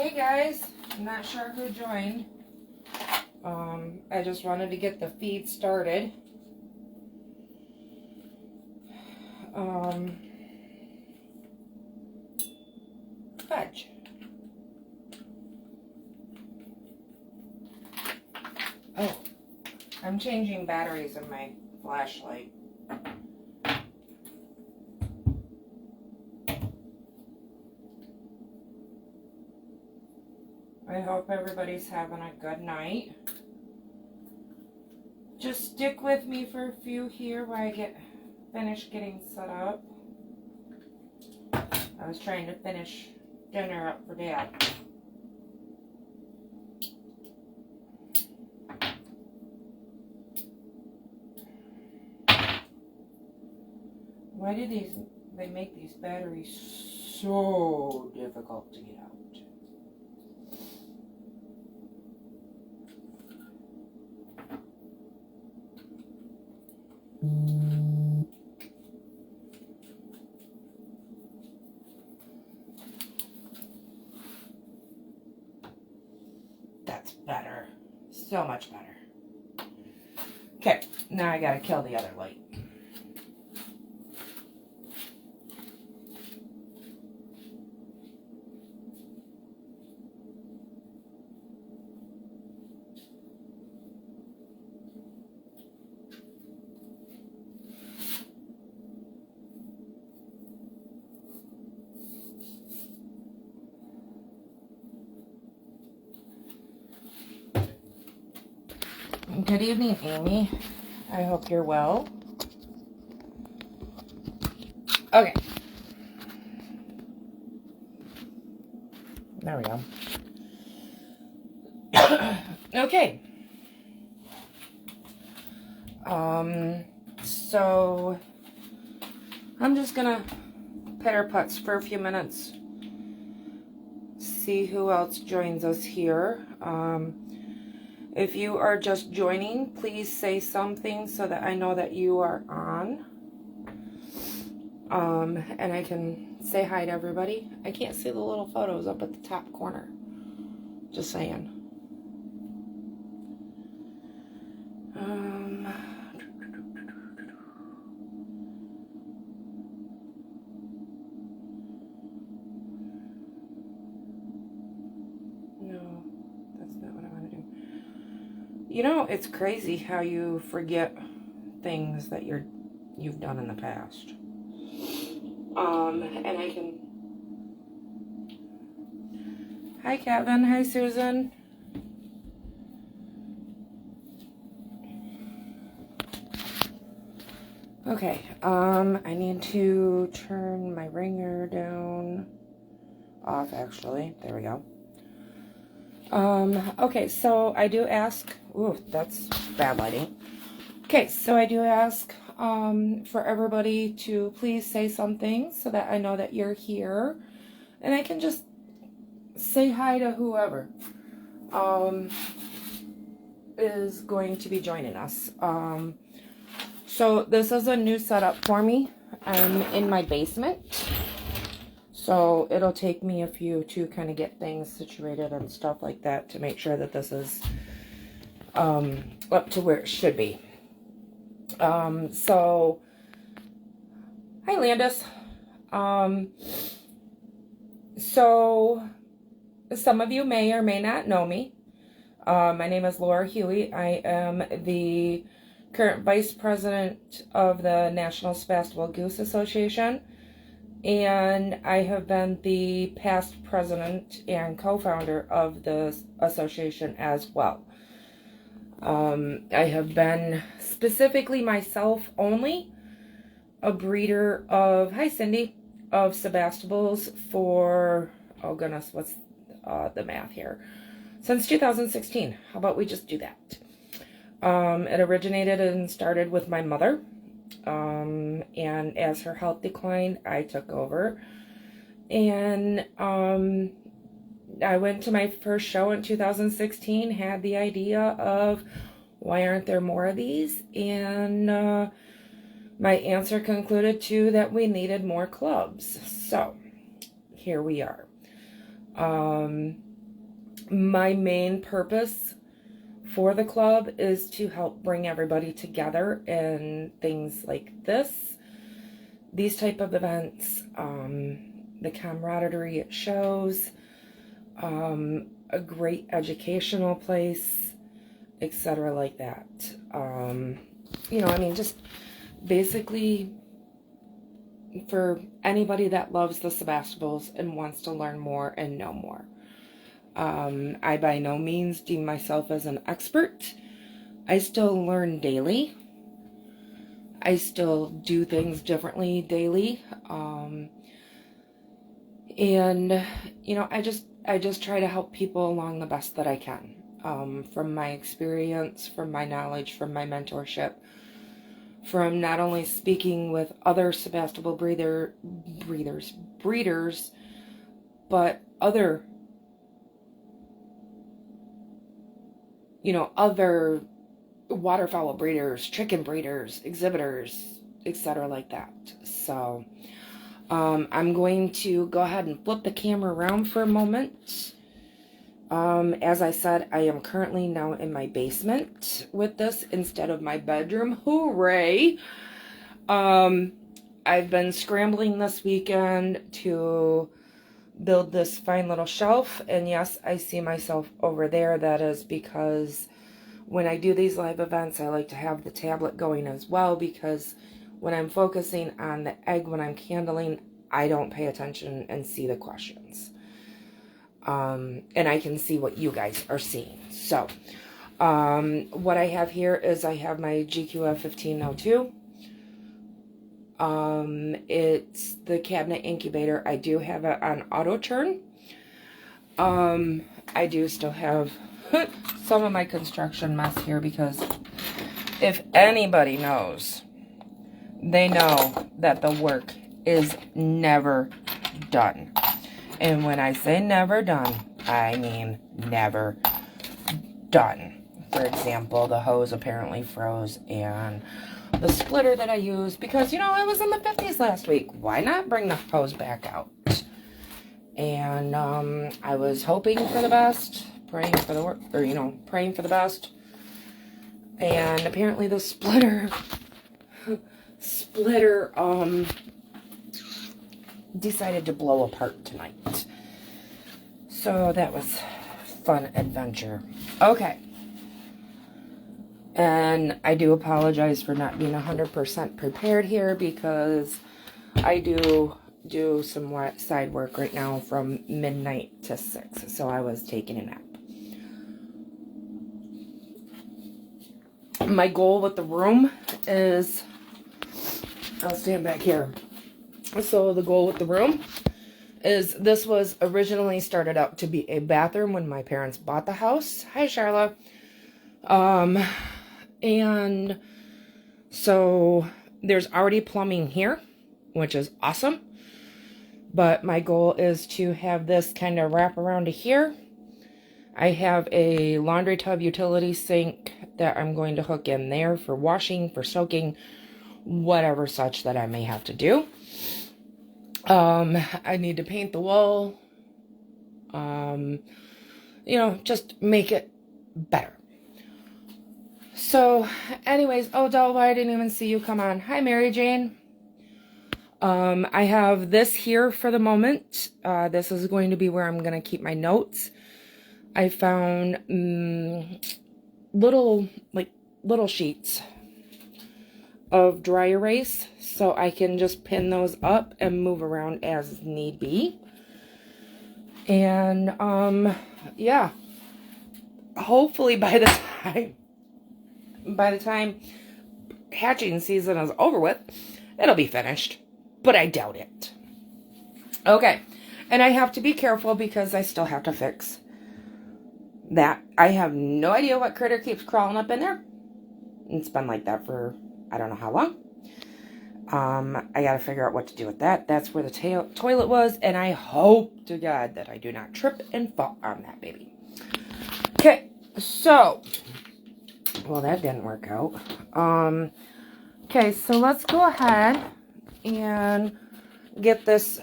Hey guys, I'm not sure who joined. I just wanted to get the feed started. Fudge. Oh, I'm changing batteries in my flashlight. I hope everybody's having a good night. Just stick with me for a few here while I finish getting set up. I was trying to finish dinner up for Dad. Why do they make these batteries so difficult to get out? That's better. So much better. Okay, now I gotta kill the other light. Good evening, Amy. I hope you're well. Okay. There we go. Okay. So I'm just gonna pitter putz for a few minutes. See who else joins us here. If you are just joining, please say something so that I know that you are on. And I can say hi to everybody. I can't see the little photos up at the top corner. Just saying. No, that's not what I want to do. You know, it's crazy how you forget things that you've done in the past. And I can... Hi, Kevin. Hi, Susan. Okay, I need to turn my ringer down. Off, actually. There we go. Okay, so I do ask... Ooh, that's bad lighting. Okay, so I do ask for everybody to please say something so that I know that you're here. And I can just say hi to whoever is going to be joining us. So this is a new setup for me. I'm in my basement. So it'll take me a few to kind of get things situated and stuff like that to make sure that this is up to where it should be. So, hi Landis. So, some of you may or may not know me. My name is Laura Huey. I am the current Vice President of the National Sebastopol Goose Association, and I have been the past president and co-founder of the association as well. I have been specifically myself only a breeder of, hi Cindy, of Sebastopols for, oh goodness, what's the math here? Since 2016. How about we just do that? It originated and started with my mother. And as her health declined, I took over. And I went to my first show in 2016, had the idea of why aren't there more of these? And my answer concluded to that we needed more clubs. So here we are. My main purpose for the club is to help bring everybody together in things like these type of events, the camaraderie it shows, a great educational place, etc. like that. Just basically for anybody that loves the Sebastibles and wants to learn more and know more. I by no means deem myself as an expert. I still learn daily. I still do things differently daily. I just try to help people along the best that I can. From my experience, from my knowledge, from my mentorship, from not only speaking with other Sebastopol breeders, but other waterfowl breeders, chicken breeders, exhibitors, etc. like that. So I'm going to go ahead and flip the camera around for a moment. As I said, I am currently now in my basement with this instead of my bedroom. Hooray! I've been scrambling this weekend to build this fine little shelf, and yes, I see myself over there. That is because when I do these live events, I like to have the tablet going as well, because when I'm focusing on the egg, when I'm candling, I don't pay attention and see the questions. And I can see what you guys are seeing. So, what I have here is I have my GQF 1502. It's the cabinet incubator. I do have it on auto turn. I do still have some of my construction mess here, because if anybody knows, they know that the work is never done. And when I say never done, I mean never done. For example, the hose apparently froze, and the splitter that I used, because, it was in the 50s last week. Why not bring the hose back out? And I was hoping for the best, praying for the best. And apparently the splitter decided to blow apart tonight. So that was fun adventure. Okay. And I do apologize for not being 100% prepared here, because I do some side work right now from midnight to 6. So I was taking a nap. My goal with the room is, I'll stand back here. So the goal with the room is, this was originally started out to be a bathroom when my parents bought the house. Hi, Charla. And so there's already plumbing here, which is awesome. But my goal is to have this kind of wrap around to here. I have a laundry tub utility sink that I'm going to hook in there for washing, for soaking, whatever such that I may have to do. I need to paint the wall. Just make it better. So, anyways, oh, Delva, I didn't even see you come on. Hi, Mary Jane. I have this here for the moment. This is going to be where I'm going to keep my notes. I found little sheets of dry erase, so I can just pin those up and move around as need be. And, yeah. Hopefully by the time hatching season is over with, it'll be finished. But I doubt it. Okay. And I have to be careful, because I still have to fix that. I have no idea what critter keeps crawling up in there. It's been like that for I don't know how long. I gotta figure out what to do with that. That's where the toilet was, and I hope to God that I do not trip and fall on that baby. Okay, so, well, that didn't work out. Okay, so let's go ahead and get this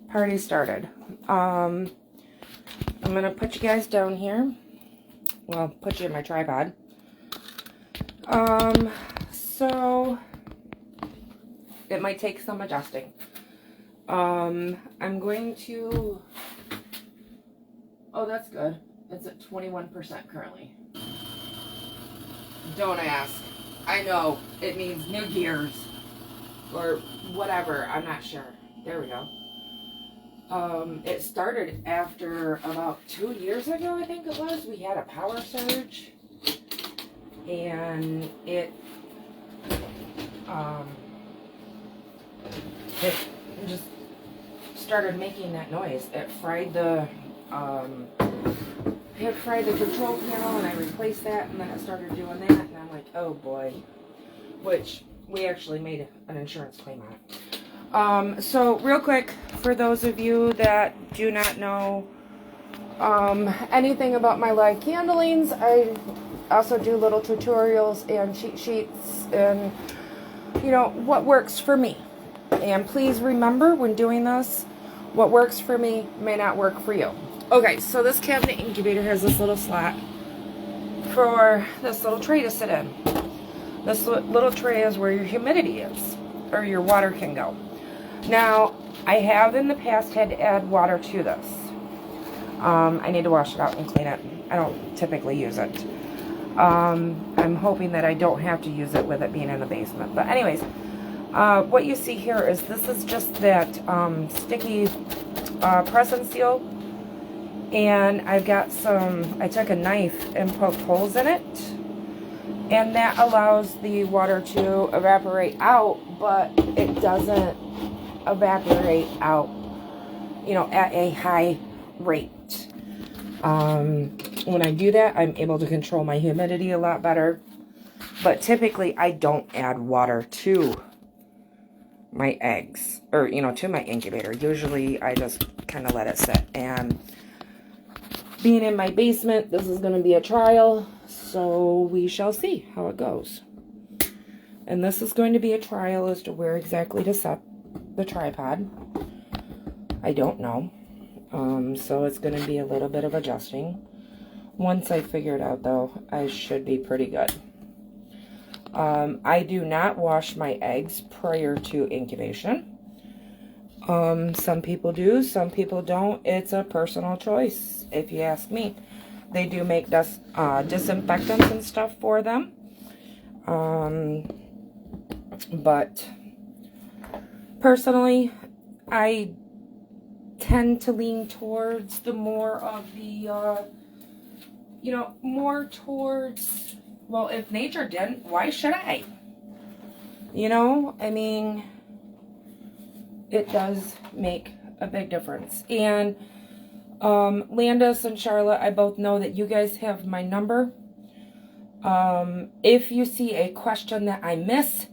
party started. I'm going to put you guys down here. Well, put you in my tripod. So it might take some adjusting. I'm going to, oh, that's good. It's at 21% currently. Don't ask. I know it means new gears or whatever. I'm not sure. There we go. It started after about 2 years ago, I think it was. We had a power surge, and it just started making that noise. It fried the control panel, and I replaced that, and then it started doing that, and I'm like, oh boy. Which we actually made an insurance claim on it. So real quick, for those of you that do not know anything about my live candlings, I also do little tutorials and cheat sheets and, you know, what works for me. And please remember, when doing this, what works for me may not work for you. Okay, so this cabinet incubator has this little slot for this little tray to sit in. This little tray is where your humidity is, or your water can go. Now, I have in the past had to add water to this. I need to wash it out and clean it. I don't typically use it. I'm hoping that I don't have to use it with it being in the basement. But anyways, what you see here is this is just that sticky press and seal. And I've got some, I took a knife and poked holes in it. And that allows the water to evaporate out, but it doesn't evaporate out, you know, at a high rate. When I do that, I'm able to control my humidity a lot better. But typically, I don't add water to my eggs, or, you know, to my incubator. Usually, I just kind of let it sit. And being in my basement, this is going to be a trial. So we shall see how it goes. And this is going to be a trial as to where exactly to set the tripod. I don't know. So it's going to be a little bit of adjusting. Once I figure it out, though, I should be pretty good. I do not wash my eggs prior to incubation. Some people do, some people don't. It's a personal choice, if you ask me. They do make disinfectants and stuff for them. But personally, I tend to lean towards the more of the, you know, more towards, well, if nature didn't, why should I? You know, I mean, it does make a big difference. And Landis and Charlotte, I both know that you guys have my number. If you see a question that I miss,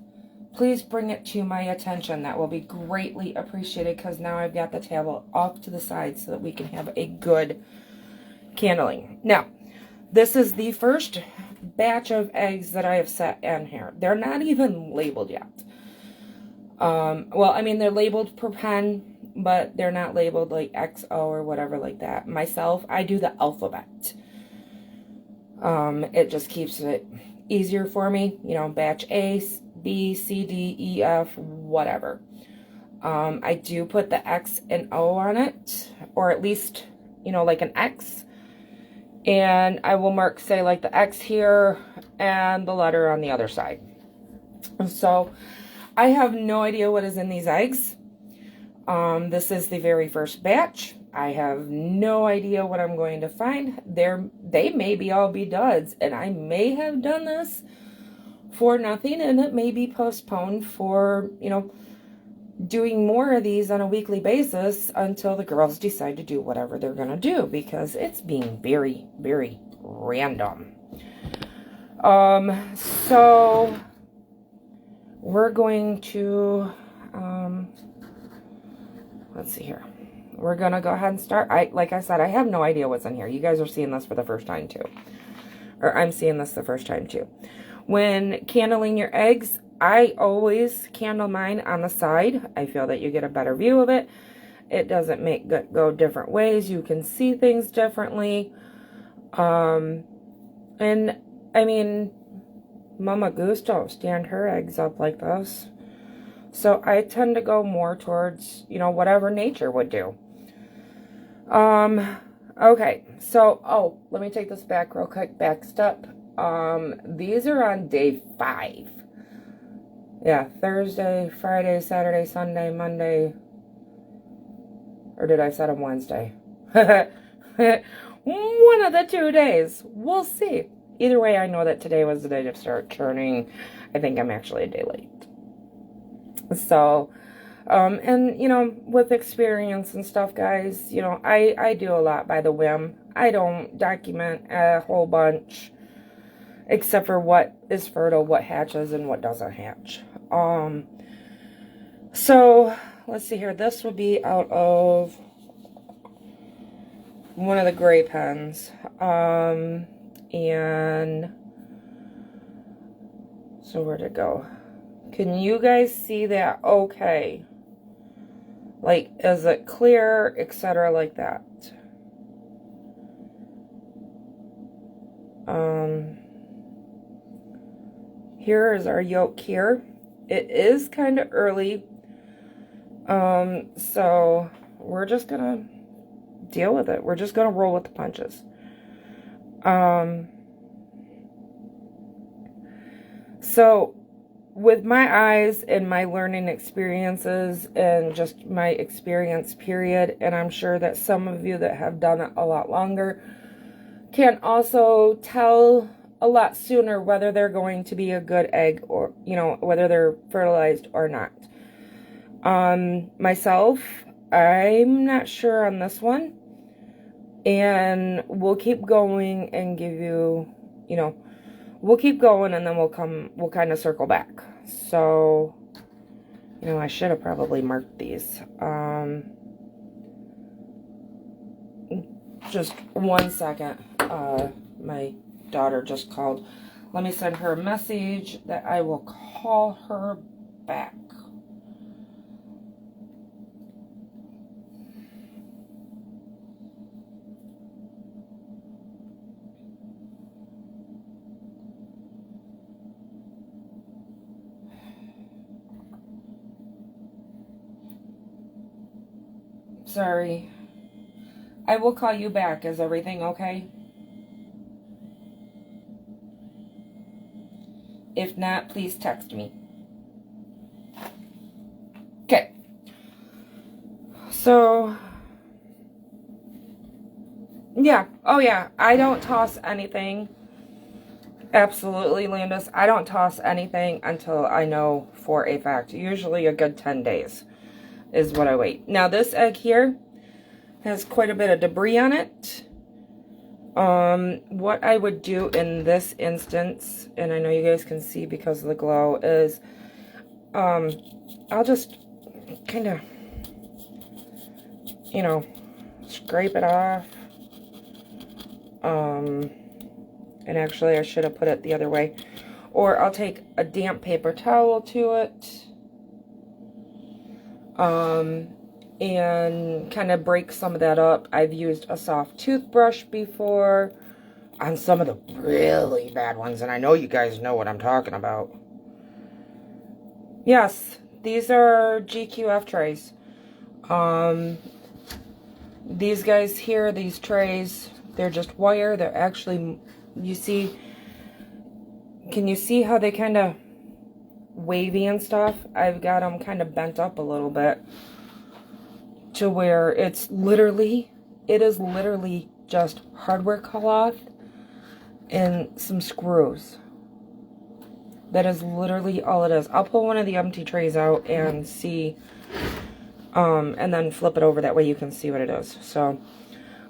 please bring it to my attention. That will be greatly appreciated, because now I've got the table off to the side so that we can have a good candling. Now, this is the first batch of eggs that I have set in here. They're not even labeled yet. Well, I mean, they're labeled per pen, but they're not labeled like XO or whatever like that. Myself, I do the alphabet. It just keeps it easier for me. You know, batch A, B, C, D, E, F, whatever. I do put the X and O on it, or at least, you know, like an X. And I will mark, say, like the X here and the letter on the other side. So I have no idea what is in these eggs. This is the very first batch. I have no idea what I'm going to find. They may all be duds, and I may have done this for nothing, and it may be postponed for, you know, doing more of these on a weekly basis until the girls decide to do whatever they're going to do, because it's being very, very random. So we're going to, let's see here. We're going to go ahead and start. Like I said, I have no idea what's in here. You guys are seeing this for the first time too. Or I'm seeing this the first time too. When candling your eggs, I always candle mine on the side. I feel that you get a better view of it. It doesn't make it go different ways. You can see things differently. And I mean, Mama Goose don't stand her eggs up like this. So I tend to go more towards, you know, whatever nature would do. Okay, so, let me take this back real quick, back step. These are on day 5. Yeah, Thursday, Friday, Saturday, Sunday, Monday. Or did I set them Wednesday? One of the 2 days. We'll see. Either way, I know that today was the day to start churning. I think I'm actually a day late. So, and, you know, with experience and stuff, guys, you know, I do a lot by the whim. I don't document a whole bunch, except for what is fertile, what hatches, and what doesn't hatch. So, let's see here. This would be out of one of the gray pens. And so where'd it go? Can you guys see that okay? Like, is it clear, etc., like that? Here is our yolk here. It is kind of early. So we're just gonna deal with it. We're just gonna roll with the punches. So with my eyes and my learning experiences and just my experience period, and I'm sure that some of you that have done it a lot longer can also tell a lot sooner whether they're going to be a good egg or, you know, whether they're fertilized or not. Myself, I'm not sure on this one, and we'll keep going and give you, you know, we'll keep going and then we'll kind of circle back. So, you know, I should have probably marked these. Just 1 second. My daughter just called. Let me send her a message that I will call her back. Sorry. I will call you back. Is everything okay? If not, please text me. Okay. So, yeah. Oh, yeah. I don't toss anything. Absolutely, Landis. I don't toss anything until I know for a fact. Usually a good 10 days is what I wait. Now, this egg here has quite a bit of debris on it. What I would do in this instance, and I know you guys can see because of the glow, is I'll just kind of, you know, scrape it off. And actually I should have put it the other way. Or I'll take a damp paper towel to it. And kind of break some of that up. I've used a soft toothbrush before on some of the really bad ones, and I know you guys know what I'm talking about. Yes, these are GQF trays. These guys here, these trays, they're just wire. They're actually, you see, can you see how they kind of wavy and stuff? I've got them kind of bent up a little bit to where it is literally just hardware cloth and some screws. That is literally all it is. I'll pull one of the empty trays out and see, and then flip it over. That way you can see what it is. So,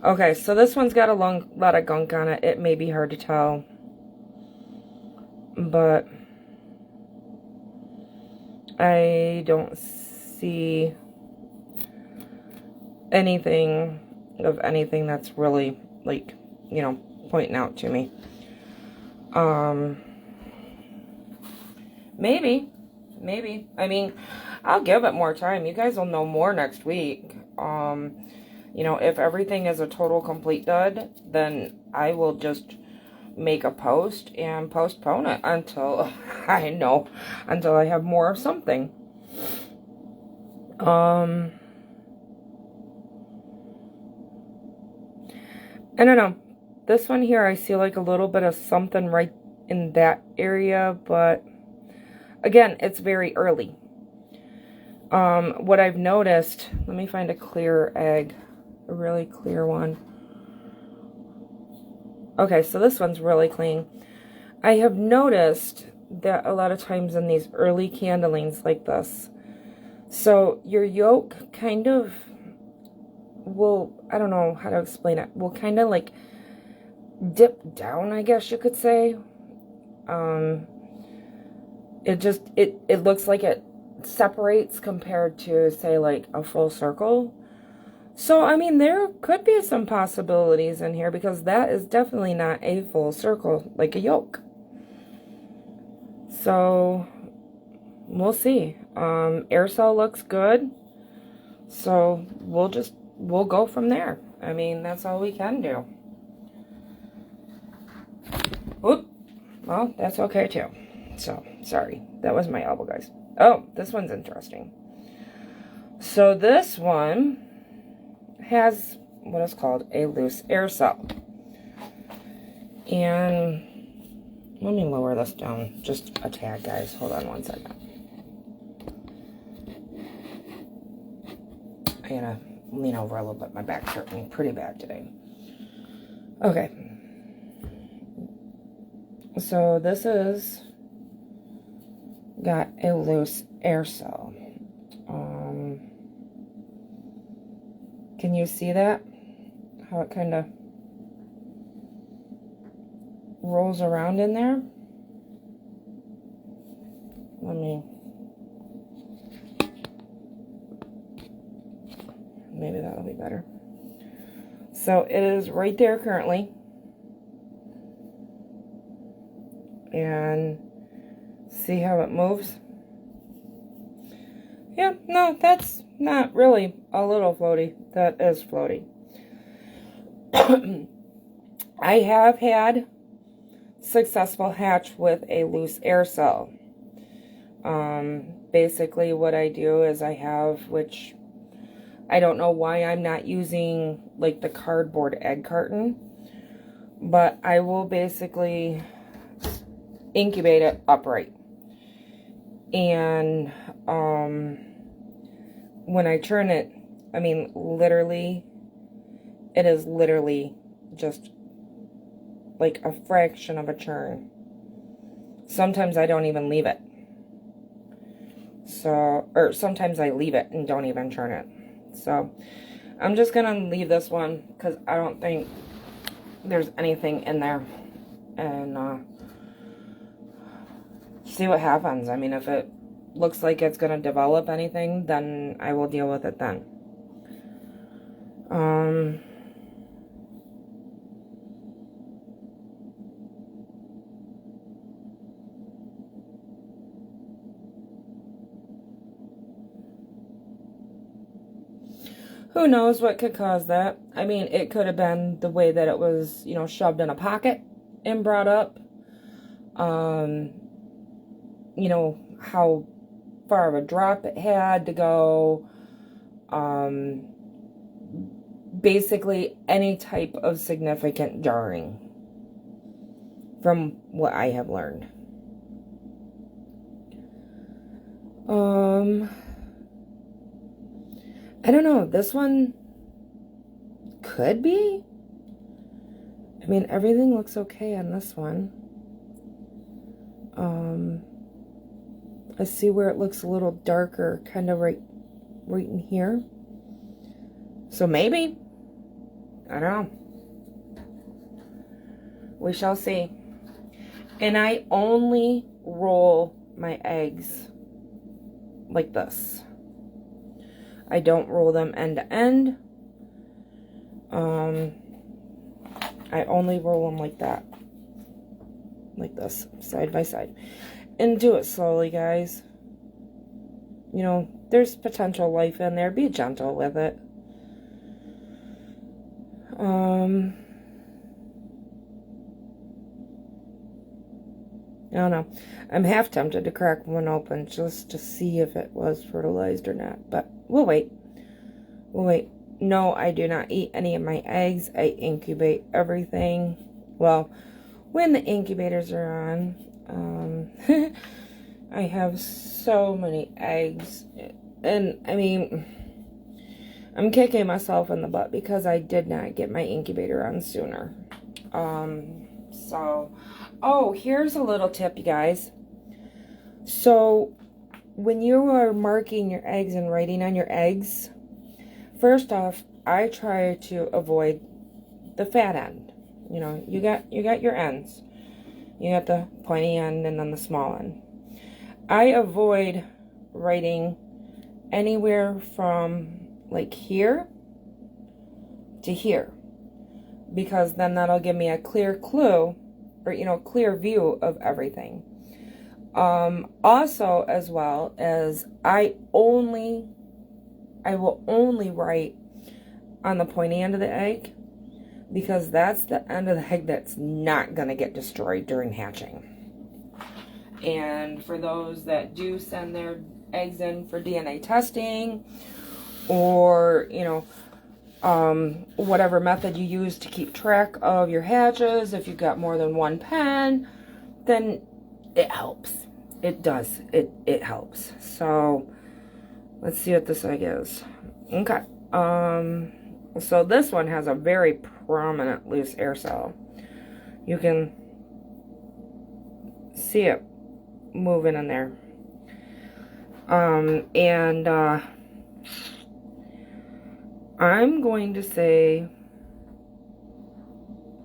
okay, so this one's got a lot of gunk on it. It may be hard to tell, but I don't see anything that's really, like, you know, pointing out to me. Maybe. I mean, I'll give it more time. You guys will know more next week. You know, if everything is a total complete dud, then I will just make a post and postpone it until until I have more of something. I don't know. This one here, I see like a little bit of something right in that area, but again, it's very early. What I've noticed, let me find a clear egg, a really clear one. Okay, so this one's really clean. I have noticed that a lot of times in these early candlings like this, so your yolk kind of will, I don't know how to explain it, will kind of like dip down, I guess you could say. It looks like it separates compared to, say, like a full circle. So, I mean, there could be some possibilities in here because that is definitely not a full circle like a yolk. So, we'll see. Air cell looks good. So, we'll go from there. I mean, that's all we can do. Oop. Well, that's okay too. So, sorry. That was my elbow, guys. Oh, this one's interesting. So, this one has what is called a loose air cell. And let me lower this down just a tad, guys. Hold on one second. I gotta lean over a little bit. My back's hurting pretty bad today. Okay. So this is got a loose air cell. Can you see that? How it kind of rolls around in there? Maybe that'll be better. So it is right there currently. And see how it moves? Yeah, no, that's not really a little floaty. That is floaty. I have had successful hatch with a loose air cell. Basically what I do is I have, which I don't know why I'm not using like the cardboard egg carton, but I will basically incubate it upright. And when I turn it, I mean, literally, it is literally just like a fraction of a churn. Sometimes I don't even leave it. So, or sometimes I leave it and don't even churn it. So, I'm just going to leave this one because I don't think there's anything in there. And see what happens. I mean, if it looks like it's going to develop anything, then I will deal with it then. Who knows what could cause that? I mean, it could have been the way that it was, you know, shoved in a pocket and brought up. You know, how far of a drop it had to go. Basically, any type of significant jarring from what I have learned. I don't know. This one could be. I mean, everything looks okay on this one. I see where it looks a little darker, kind of right in here. So maybe. I don't know. We shall see. And I only roll my eggs like this. I don't roll them end to end. I only roll them like that. Like this, side by side. And do it slowly, guys. You know, there's potential life in there. Be gentle with it. I don't know. I'm half tempted to crack one open just to see if it was fertilized or not. But we'll wait. We'll wait. No, I do not eat any of my eggs. I incubate everything. Well, when the incubators are on. I have so many eggs. And, I mean, I'm kicking myself in the butt because I did not get my incubator on sooner. Oh, here's a little tip, you guys. So, when you are marking your eggs and writing on your eggs, first off, I try to avoid the fat end. You know, you got your ends. You got the pointy end and then the small end. I avoid writing anywhere from like here to here, because then that'll give me a clear clue, or clear view of everything. Also, as well as I will only write on the pointy end of the egg, because that's the end of the egg that's not going to get destroyed during hatching. And for those that do send their eggs in for DNA testing, or, whatever method you use to keep track of your hatches, if you've got more than one pen, then it helps. It does. It helps. So, let's see what this egg is. Okay. So this one has a very prominent loose air cell. You can see it moving in there. I'm going to say,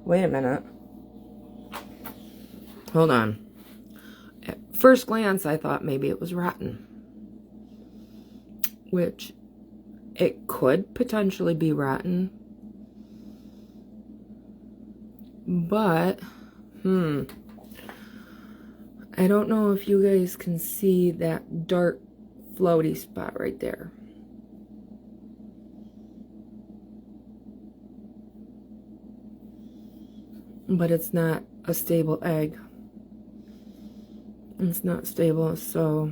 wait a minute. Hold on. At first glance, I thought maybe it was rotten, which it could potentially be rotten, but, I don't know if you guys can see that dark floaty spot right there. But it's not a stable egg. It's not stable, so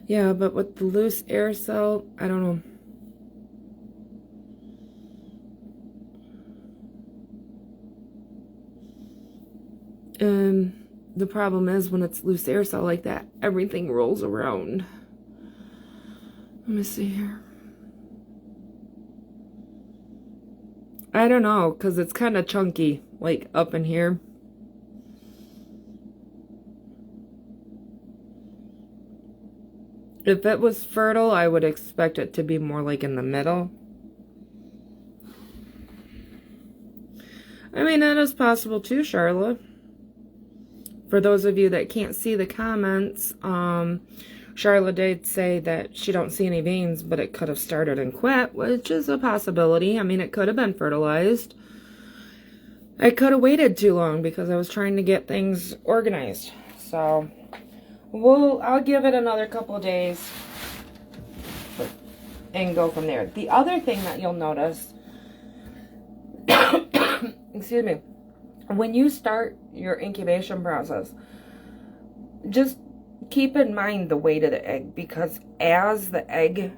yeah, but with the loose air cell, I don't know. And the problem is, when it's loose air cell like that, everything rolls around. Let me see here. I don't know, because it's kind of chunky, like up in here. If it was fertile, I would expect it to be more like in the middle. I mean, that is possible too, Charlotte. For those of you that can't see the comments, Charlotte did say that she don't see any veins, but it could have started and quit, which is a possibility. I mean, it could have been fertilized. I could have waited too long because I was trying to get things organized. So, I'll give it another couple of days and go from there. The other thing that you'll notice, excuse me, when you start your incubation process, just keep in mind the weight of the egg, because as the egg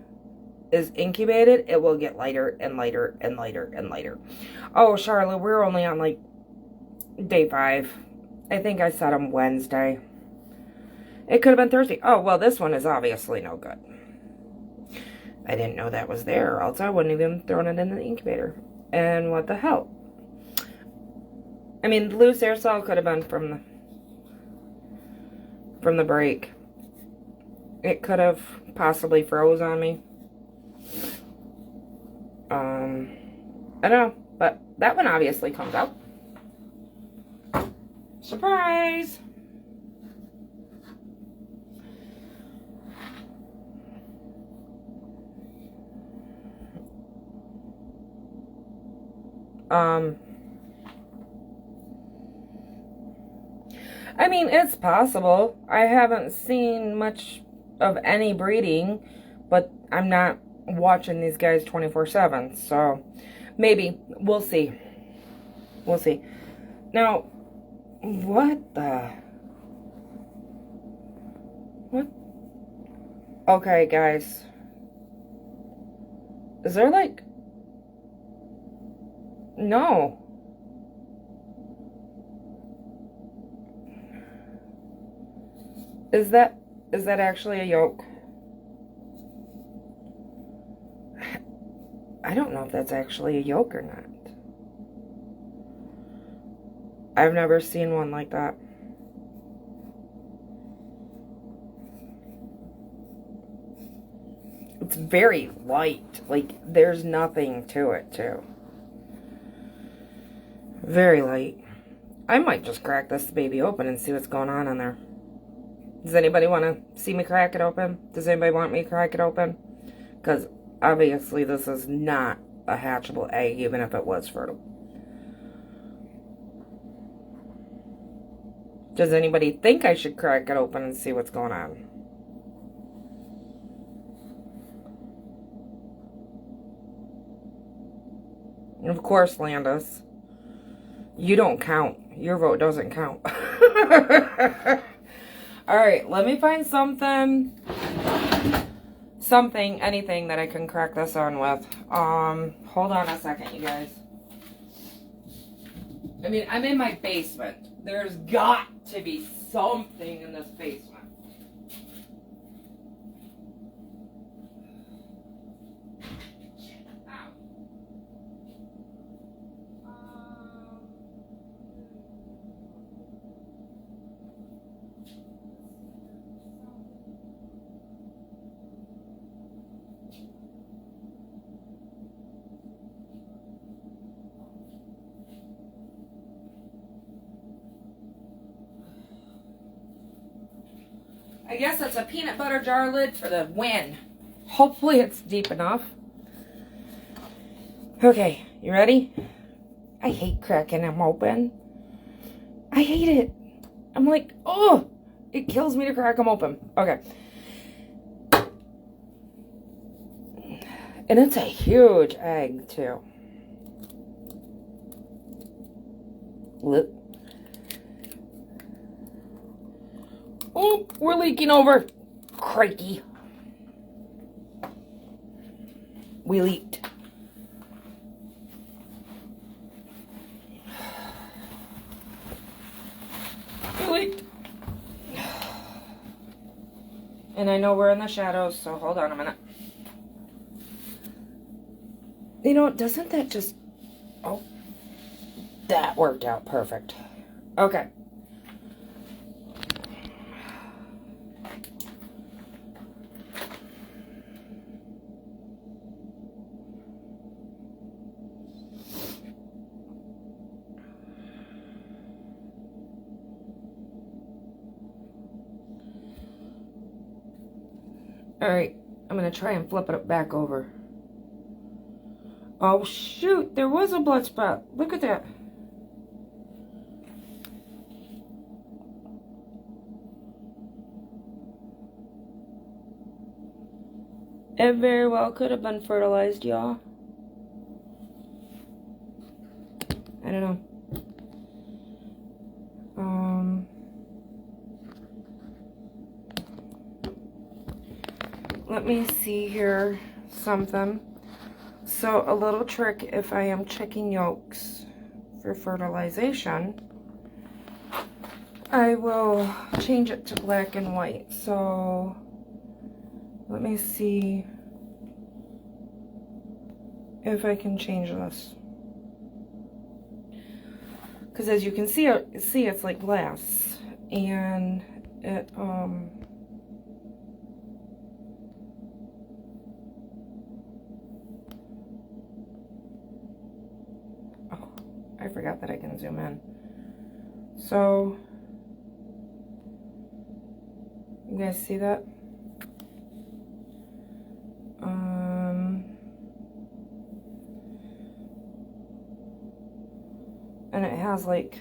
is incubated, it will get lighter and lighter and lighter and lighter. Oh, Charlotte, we're only on like day 5. I think I said on Wednesday. It could have been Thursday. Oh, well, this one is obviously no good. I didn't know that was there, or else I wouldn't have even thrown it in the incubator. And what the hell? I mean, the loose air cell could have been from the break. It could have possibly froze on me. I don't know, but that one obviously comes out. Surprise! I mean, it's possible. I haven't seen much of any breeding, but I'm not watching these guys 24/7. So maybe we'll see. We'll see. Now, what the? What? Okay, guys. Is there like? No. Is that actually a yolk? I don't know if that's actually a yolk or not. I've never seen one like that. It's very light. Like, there's nothing to it, too. Very light. I might just crack this baby open and see what's going on in there. Does anybody want to see me crack it open? Does anybody want me to crack it open? Because obviously this is not a hatchable egg, even if it was fertile. Does anybody think I should crack it open and see what's going on? And of course, Landis, you don't count. Your vote doesn't count. Alright, let me find something, anything that I can crack this on with. Hold on a second, you guys. I mean, I'm in my basement. There's got to be something in this basement. I guess it's a peanut butter jar lid for the win. Hopefully it's deep enough. Okay, you ready? I hate cracking them open. I hate it. I'm like, oh, it kills me to crack them open. Okay. And it's a huge egg, too. Look. Oh, we're leaking over. Crikey. We leaked. We leaked. And I know we're in the shadows, so hold on a minute. You know, doesn't that just... Oh. That worked out perfect. Okay. Alright, I'm going to try and flip it back over. Oh, shoot, there was a blood spot. Look at that. It very well could have been fertilized, y'all. I don't know. Let me see here something. So a little trick if I am checking yolks for fertilization, I will change it to black and white. So let me see if I can change this. Because as you can see it's like glass, and it I forgot that I can zoom in. So, you guys see that? And it has like,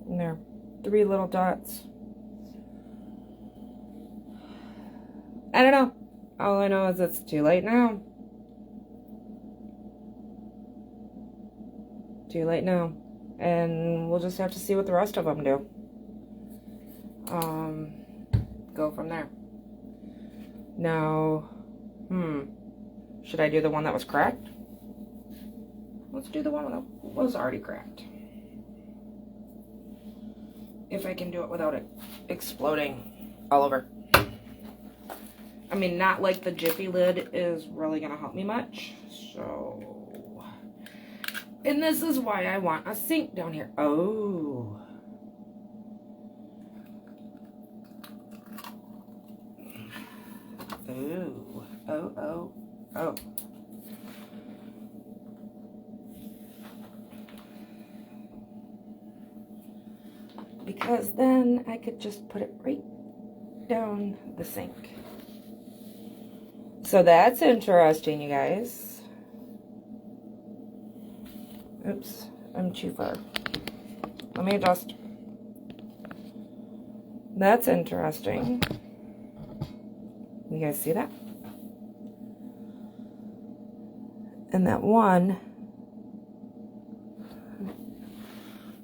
in there, 3 little dots. I don't know. All I know is it's too late now. Too late now. And we'll just have to see what the rest of them do. Go from there. Now, should I do the one that was cracked? Let's do the one that was already cracked. If I can do it without it exploding all over. I mean, not like the Jiffy lid is really going to help me much. So, and this is why I want a sink down here. Oh. Ooh. Oh. Because then I could just put it right down the sink. So that's interesting, you guys. Oops, I'm too far. Let me adjust. That's interesting. You guys see that? And that one,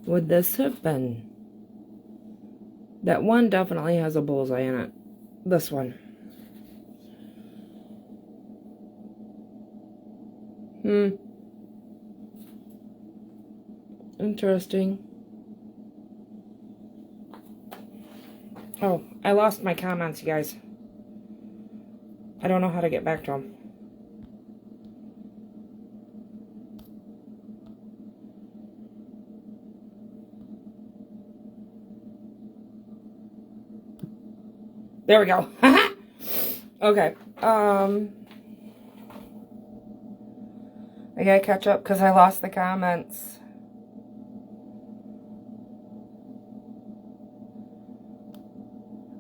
would this have been? That one definitely has a bullseye in it. This one. Interesting. Oh, I lost my comments, you guys. I don't know how to get back to them. There we go. Okay. I gotta catch up because I lost the comments.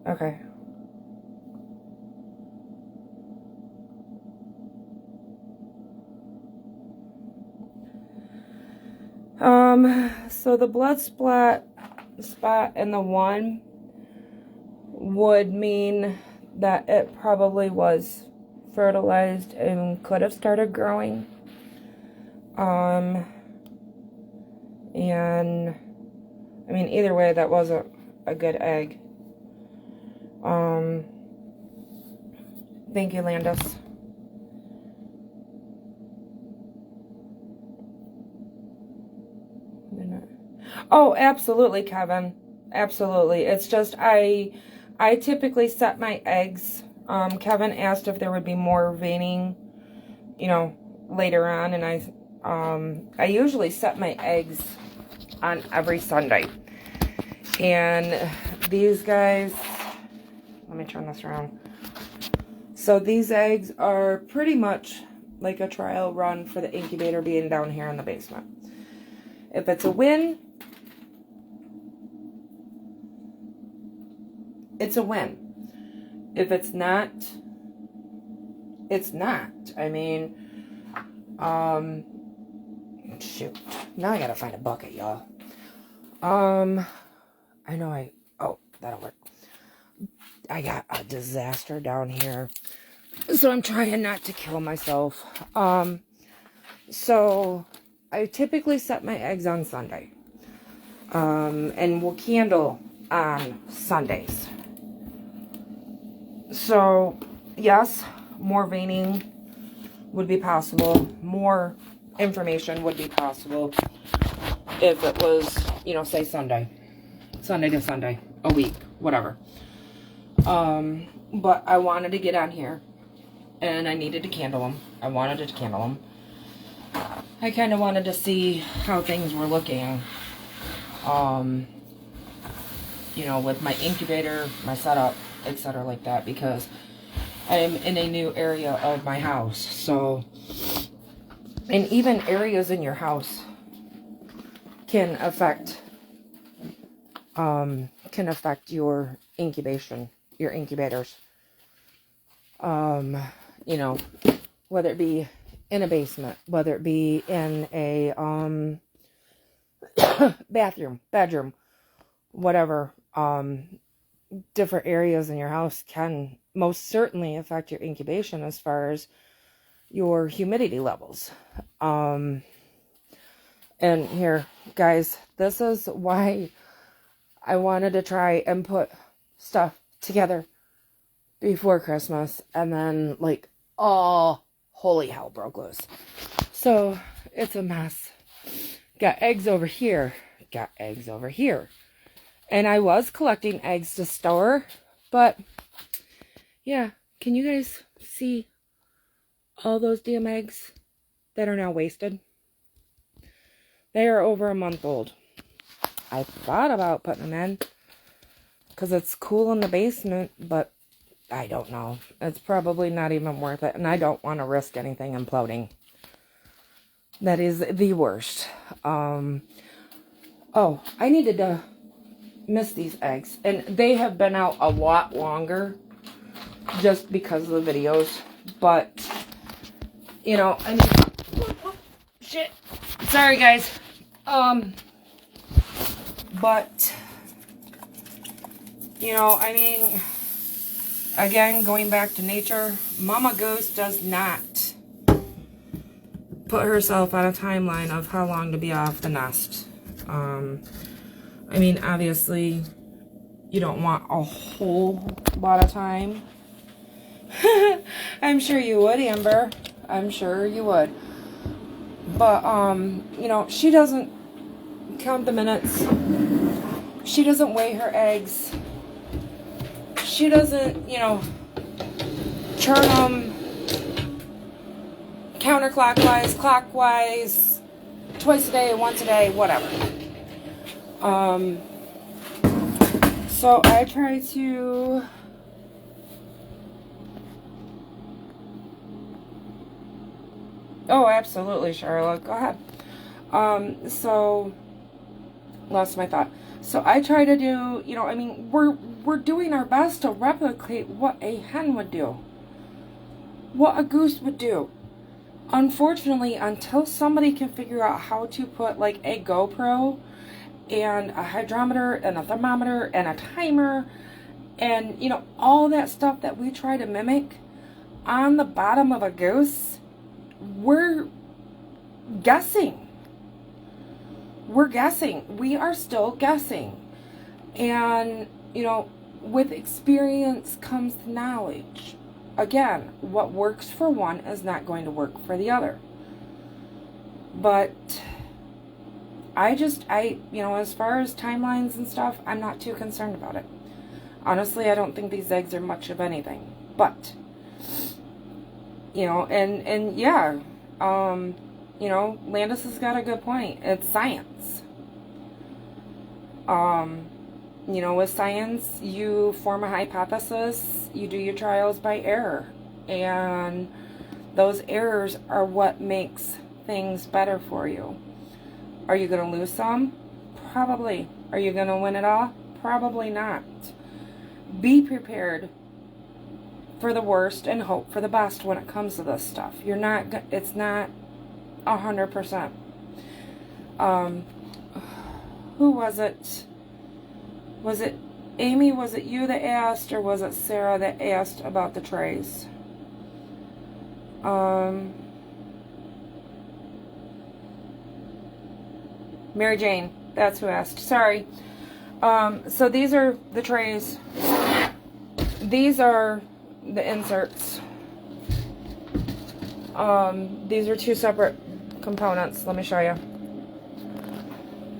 Okay. So the blood spot in the one would mean that it probably was fertilized and could have started growing. And I mean, either way, that wasn't a good egg. Thank you, Landis. Oh, absolutely, Kevin. Absolutely. It's just I typically set my eggs. Kevin asked if there would be more veining, you know, later on, and I usually set my eggs on every Sunday. And these guys, let me turn this around. So these eggs are pretty much like a trial run for the incubator being down here in the basement. If it's a win, it's a win. If it's not, it's not. I mean, shoot. Now I gotta find a bucket, y'all. I know oh, that'll work. I got a disaster down here. So I'm trying not to kill myself. So I typically set my eggs on Sunday. And we'll candle on Sundays. So, yes, more veining would be possible. More information would be possible if it was, you know, say Sunday. Sunday to Sunday. A week. Whatever. But I wanted to get on here. And I needed to candle them. I wanted to candle them. I kind of wanted to see how things were looking. You know, with my incubator, my setup, etc. like that, because I am in a new area of my house. So, and even areas in your house can affect your incubation, your incubators. You know, whether it be in a basement, whether it be in a bedroom, whatever. Different areas in your house can most certainly affect your incubation as far as your humidity levels. And here, guys, this is why I wanted to try and put stuff together before Christmas, and then, like, oh, holy hell broke loose. So, it's a mess. Got eggs over here. Got eggs over here. And I was collecting eggs to store, but, yeah, can you guys see all those damn eggs that are now wasted? They are over a month old. I thought about putting them in because it's cool in the basement, but I don't know. It's probably not even worth it, and I don't want to risk anything imploding. That is the worst. Oh, I needed to miss these eggs, and they have been out a lot longer just because of the videos, but, you know, I mean, shit, sorry guys, but, you know, I mean, again, going back to nature, Mama Goose does not put herself on a timeline of how long to be off the nest. I mean, obviously, you don't want a whole lot of time. I'm sure you would, Amber. I'm sure you would. But, you know, she doesn't count the minutes. She doesn't weigh her eggs. She doesn't, you know, churn them counterclockwise, clockwise, twice a day, once a day, whatever. So I try to oh, absolutely, Charlotte. Go ahead. So lost my thought. So I try to do, you know, I mean, we're doing our best to replicate what a hen would do, what a goose would do. Unfortunately, until somebody can figure out how to put like a GoPro and a hydrometer and a thermometer and a timer and, you know, all that stuff that we try to mimic on the bottom of a goose, we're guessing. We're guessing. We are still guessing. And, you know, with experience comes knowledge. Again, what works for one is not going to work for the other. But you know, as far as timelines and stuff, I'm not too concerned about it. Honestly, I don't think these eggs are much of anything. But, you know, and yeah, you know, Landis has got a good point. It's science. You know, with science, you form a hypothesis, you do your trials by error, and those errors are what makes things better for you. Are you going to lose some? Probably. Are you going to win it all? Probably not. Be prepared for the worst and hope for the best when it comes to this stuff. It's not 100%. Who was it? Was it Amy? Was it you that asked, or was it Sarah that asked about the trays? Mary Jane, that's who asked. Sorry. So these are the trays. These are the inserts. These are two separate components. Let me show you.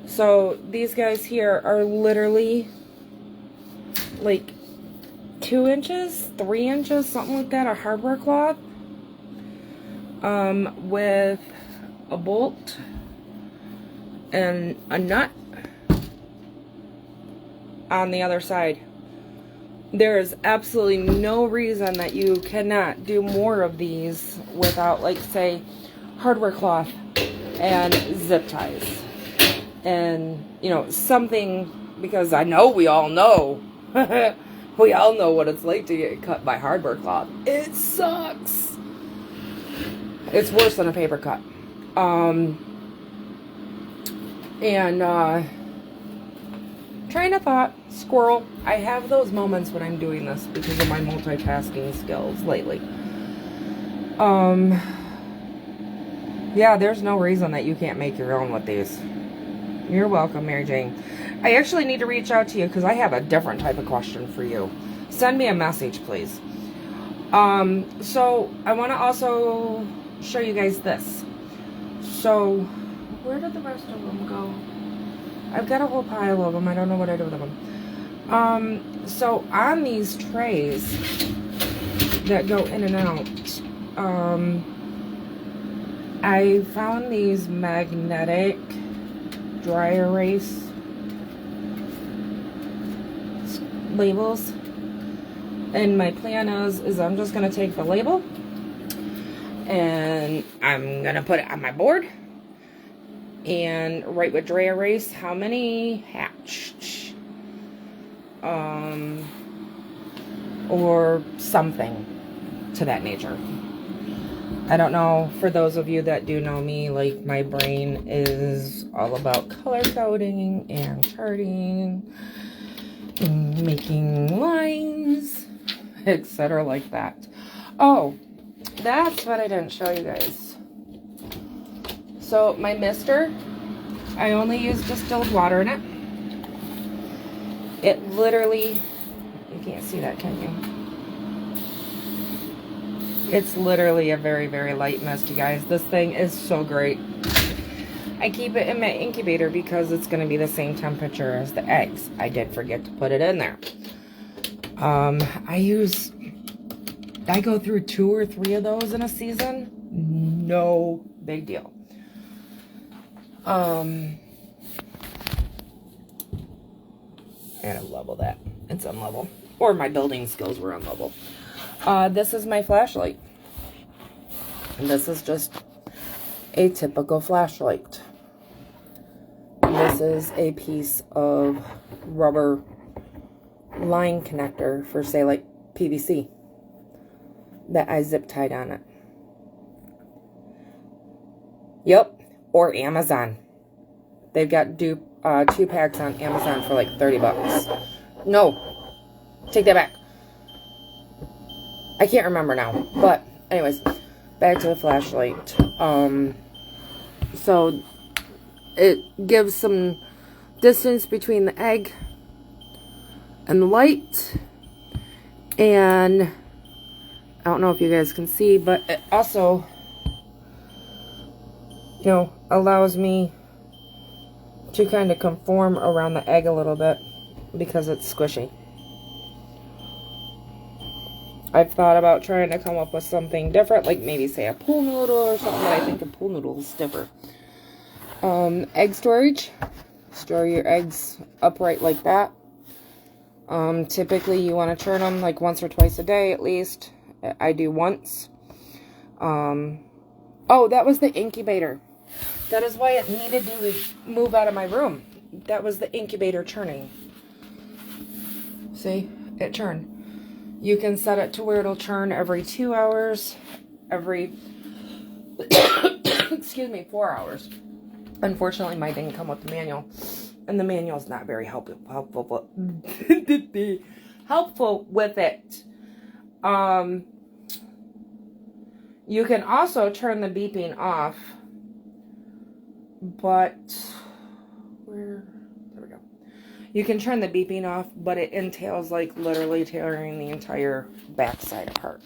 So these guys here are literally like 2 inches, 3 inches, something like that, a hardware cloth, with a bolt and a nut on the other side. There is absolutely no reason that you cannot do more of these without, like, say, hardware cloth and zip ties. And, you know, something, because I know we all know, we all know what it's like to get cut by hardware cloth. It sucks. It's worse than a paper cut. train of thought, squirrel. I have those moments when I'm doing this because of my multitasking skills lately. Yeah, there's no reason that you can't make your own with these. You're welcome, Mary Jane. I actually need to reach out to you because I have a different type of question for you. Send me a message, please. So I want to also show you guys this. So, where did the rest of them go? I've got a whole pile of them. I don't know what I do with them. So on these trays that go in and out, I found these magnetic dry erase labels. And my plan is I'm just going to take the label and I'm going to put it on my board and write with dry erase how many hatched, or something to that nature. I don't know, for those of you that do know me, like, my brain is all about color coding and charting and making lines, etc. like that. Oh, that's what I didn't show you guys. So my mister, I only use distilled water in it. It literally, you can't see that, can you? It's literally a very, very light mist, you guys. This thing is so great. I keep it in my incubator because it's going to be the same temperature as the eggs. I did forget to put it in there. I go through 2 or 3 of those in a season. No big deal. And I level that. It's unlevel. Or my building skills were unlevel. This is my flashlight. And this is just a typical flashlight. This is a piece of rubber line connector for, say, like PVC that I zip tied on it. Yep. Or Amazon. They've got 2 packs on Amazon for like 30 bucks. No. Take that back. I can't remember now. But anyways, back to the flashlight. So it gives some distance between the egg and the light. And I don't know if you guys can see, but it also, you know, allows me to kind of conform around the egg a little bit because it's squishy. I've thought about trying to come up with something different, like maybe say a pool noodle or something, but I think a pool noodle is stiffer. Egg storage. Store your eggs upright like that. Typically you want to turn them like once or twice a day at least. I do once. Oh, that was the incubator. That is why it needed to move out of my room. That was the incubator churning. See? It churned. You can set it to where it'll churn every 2 hours, every, excuse me, 4 hours. Unfortunately, mine didn't come with the manual, and the manual's not very helpful with it. You can also turn the beeping off, but there we go. You can turn the beeping off, but it entails like literally tearing the entire backside apart.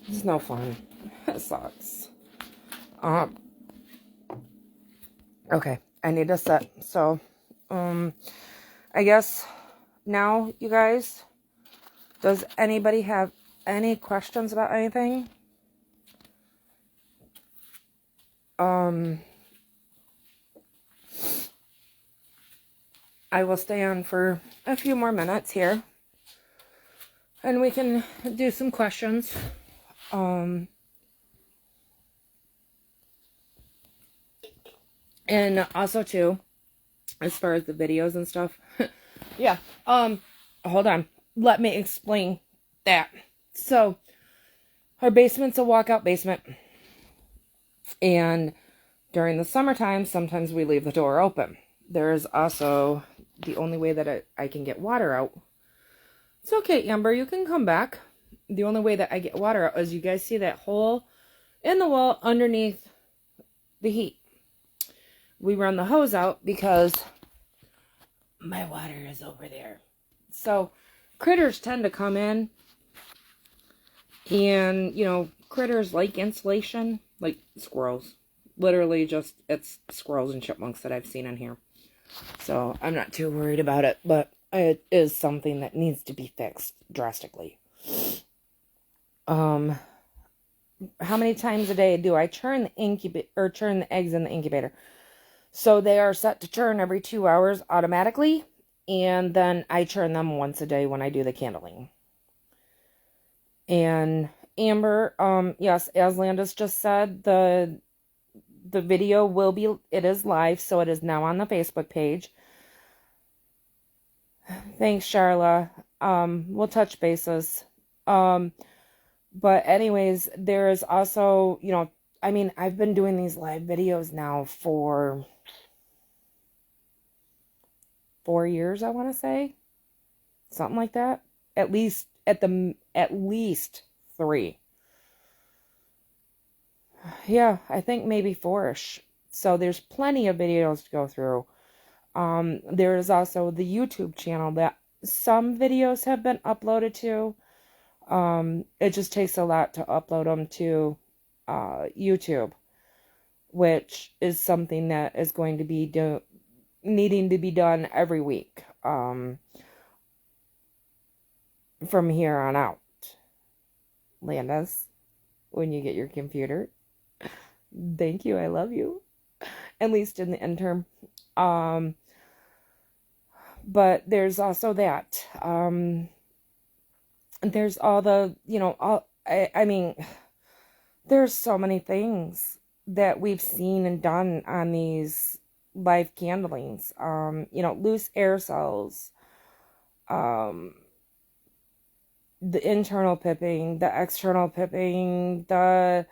It's no fun. It sucks. Okay, I need to set. So, I guess now, you guys, does anybody have any questions about anything? I will stay on for a few more minutes here, and we can do some questions. And also too, as far as the videos and stuff, yeah, hold on, let me explain that. So, our basement's a walkout basement, and during the summertime, sometimes we leave the door open. There's also the only way that I can get water out. It's okay, Amber, you can come back. The only way that I get water out is, you guys see that hole in the wall underneath the heat. We run the hose out because my water is over there. So critters tend to come in, and, you know, critters like insulation, like squirrels. Literally just, it's squirrels and chipmunks that I've seen in here. So I'm not too worried about it, but it is something that needs to be fixed drastically. How many times a day do I turn the eggs in the incubator? So they are set to turn every 2 hours automatically, and then I turn them once a day when I do the candling. And Amber, yes, as Landis just said, the video will be, it is live, so it is now on the Facebook page. Thanks, Charla. We'll touch bases. But anyways, there is also, you know, I mean, I've been doing these live videos now for 4 years, I want to say. Something like that. At least 3. Yeah, I think maybe 4-ish. So there's plenty of videos to go through. There is also the YouTube channel that some videos have been uploaded to. It just takes a lot to upload them to YouTube, which is something that is going to be needing to be done every week from here on out. Landis, when you get your computer, thank you, I love you, at least in the interim. But there's also that. There's all the, you know, I mean, there's so many things that we've seen and done on these live candlings. You know, loose air cells, the internal pipping, the external pipping, the,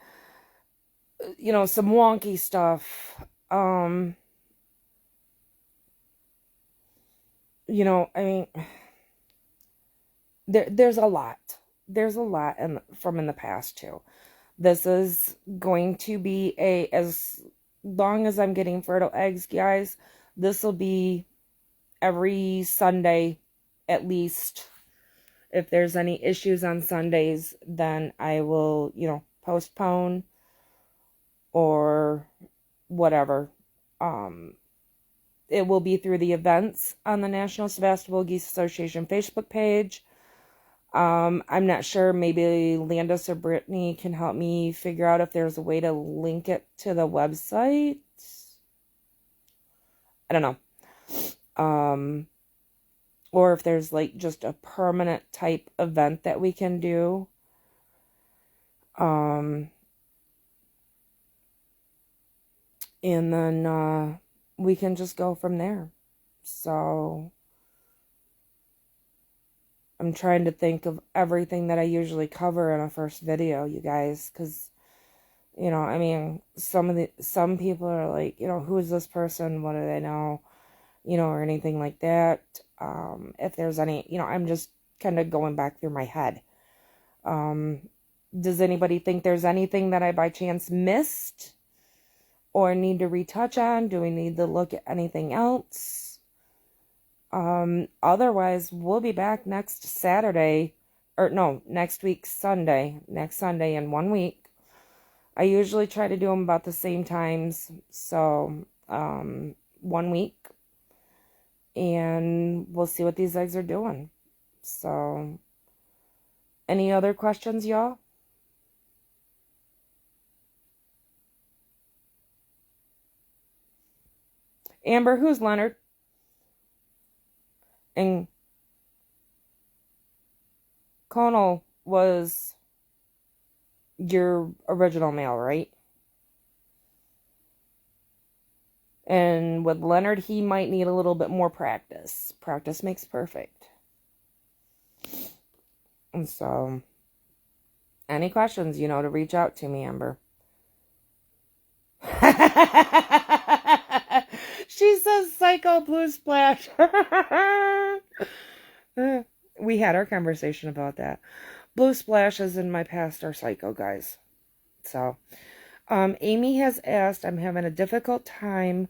you know, some wonky stuff. You know, I mean, there's a lot. There's a lot from in the past too. This is going to be as long as I'm getting fertile eggs, guys, this will be every Sunday at least. If there's any issues on Sundays, then I will, you know, postpone or whatever. It will be through the events on the National Sebastopol Geese Association Facebook page. I'm not sure, maybe Landis or Brittany can help me figure out if there's a way to link it to the website. I don't know. Or if there's like just a permanent type event that we can do. And then we can just go from there. So I'm trying to think of everything that I usually cover in a first video, you guys, because, you know, I mean, some people are like, you know, who is this person? What do they know? You know, or anything like that. If there's any, you know, I'm just kind of going back through my head. Does anybody think there's anything that I by chance missed or need to retouch on? Do we need to look at anything else? Otherwise, we'll be back next Sunday, in 1 week. I usually try to do them about the same times. So, 1 week. And we'll see what these eggs are doing. So, any other questions, y'all? Amber, who's Leonard? And Connell was your original male, right? And with Leonard, he might need a little bit more practice. Practice makes perfect. And so, any questions, you know, to reach out to me, Amber. She says, Psycho Oh, Blue Splash. We had our conversation about that. Blue splashes in my past are psycho, guys. So, Amy has asked, I'm having a difficult time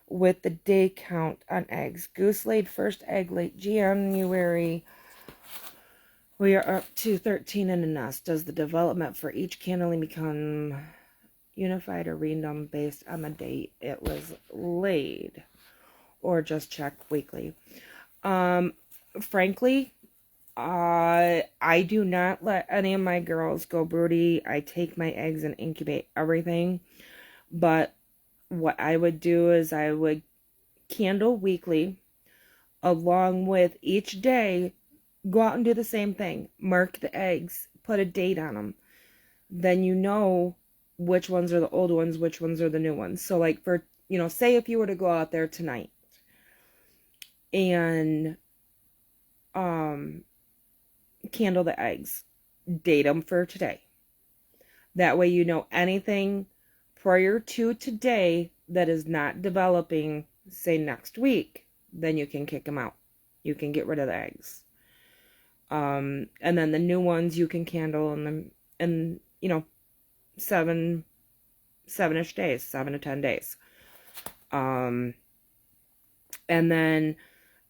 with the day count on eggs. Goose laid first egg late January. We are up to 13 in a nest. Does the development for each canneling become unified or random based on the date it was laid? Or just check weekly? Frankly, I do not let any of my girls go broody. I take my eggs and incubate everything. But what I would do is I would candle weekly, along with each day, go out and do the same thing. Mark the eggs, put a date on them. Then you know which ones are the old ones, which ones are the new ones. So like for, say if you were to go out there tonight and candle the eggs, date them for today. That way you know anything prior to today that is not developing, say next week, then you can kick them out. You can get rid of the eggs. And then the new ones you can candle in 7-ish days, 7 to 10 days. And then